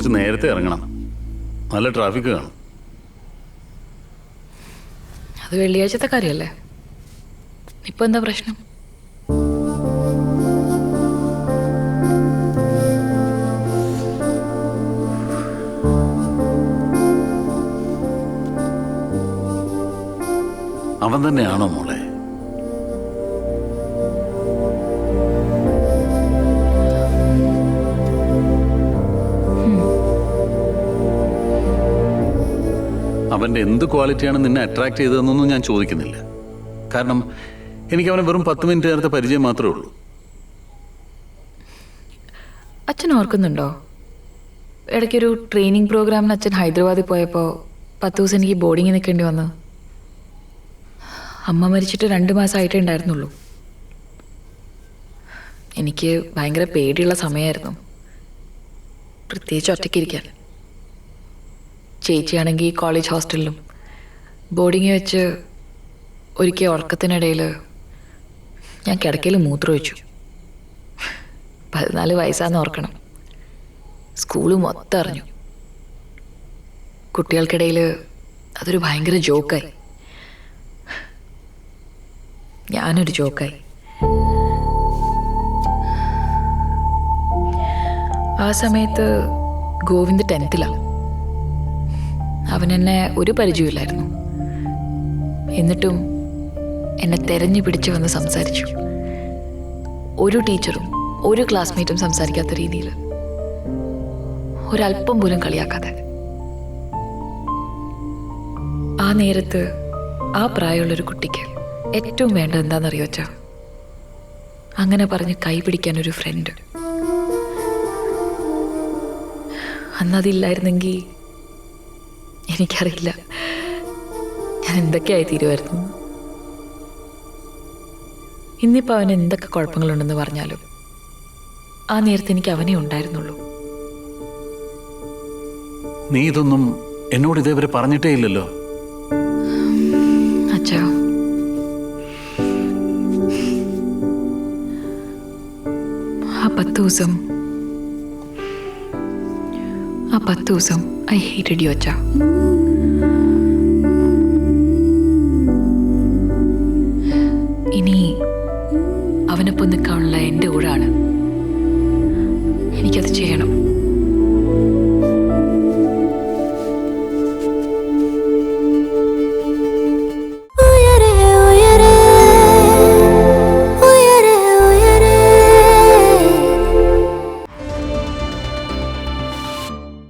കുറച്ച് നേരത്തെ ഇറങ്ങണം. നല്ല ട്രാഫിക് കാണും. അത് വെള്ളിയാഴ്ചത്തെ കാര്യമല്ലേ? ഇപ്പൊ എന്താ പ്രശ്നം? അവൻ തന്നെയാണോ മോളെ? അവൻ്റെ എന്ത് ക്വാളിറ്റിയാണ് നിന്നെ അട്രാക്ട് ചെയ്തതെന്നൊന്നും ഞാൻ ചോദിക്കുന്നില്ല. കാരണം എനിക്ക് അവനെ വെറും 10 മിനിറ്റ് നേരത്തെ പരിചയം മാത്രമേ ഉള്ളൂ. അച്ഛൻ ഓർക്കുന്നുണ്ടോ, ഇടയ്ക്കൊരു ട്രെയിനിങ് പ്രോഗ്രാമിന് അച്ഛൻ ഹൈദരാബാദിൽ പോയപ്പോൾ 10 ദിവസം എനിക്ക് ബോർഡിങ്ങിൽ നിൽക്കേണ്ടി വന്നു. അമ്മ മരിച്ചിട്ട് 2 മാസമായിട്ടേ ഉണ്ടായിരുന്നുള്ളൂ. എനിക്ക് ഭയങ്കര പേടിയുള്ള സമയമായിരുന്നു, പ്രത്യേകിച്ച് ഒറ്റയ്ക്കിരിക്കാൻ. ചേച്ചിയാണെങ്കിൽ കോളേജ് ഹോസ്റ്റലിലും. ബോർഡിങ്ങിൽ വെച്ച് ഒരിക്കൽ ഉറക്കത്തിനിടയിൽ ഞാൻ കിടക്കയിൽ മൂത്രമൊഴിച്ചു. 14 വയസ്സാന്ന് ഓർക്കണം. സ്കൂള് മൊത്തം അറിഞ്ഞു. കുട്ടികൾക്കിടയിൽ അതൊരു ഭയങ്കര ജോക്കായി. ഞാനൊരു ജോക്കായി. ആ സമയത്ത് ഗോവിന്ദ് 10th-ലാണ്. അവനെന്നെ ഒരു പരിചയമില്ലായിരുന്നു. എന്നിട്ടും എന്നെ തെരഞ്ഞു പിടിച്ച് വന്ന് സംസാരിച്ചു. ഒരു ടീച്ചറും ഒരു ക്ലാസ്മേറ്റും സംസാരിക്കാത്ത രീതിയിൽ, ഒരല്പം പോലും കളിയാക്കാതെ. ആ നേരത്ത് ആ പ്രായമുള്ളൊരു കുട്ടിക്ക് ഏറ്റവും വേണ്ടത് എന്താണെന്നറിയോ അച്ഛാ? അങ്ങനെ പറഞ്ഞ് കൈ പിടിക്കാനൊരു ഫ്രണ്ട്. അന്നതില്ലായിരുന്നെങ്കിൽ എനിക്കറിയില്ല ഞാൻ എന്തൊക്കെയായി തീരുമായിരുന്നു. ഇന്നിപ്പോൾ അവന് എന്തൊക്കെ കുഴപ്പങ്ങളുണ്ടെന്ന് പറഞ്ഞാലും ആ നേരത്തെ എനിക്ക് അവനേ ഉണ്ടായിരുന്നുള്ളൂ. നീ ഇതൊന്നും എന്നോട് ഇതേവരെ പറഞ്ഞിട്ടേ ഇല്ലല്ലോ. അച്ഛാ, ആ 10 ദിവസം ഐ ഹേറ്റഡ് യു അച്ഛാ. ഇനി അവനൊപ്പം നിൽക്കാനുള്ള എൻ്റെ ഊഴാണ്. എനിക്കത് ചെയ്യണം.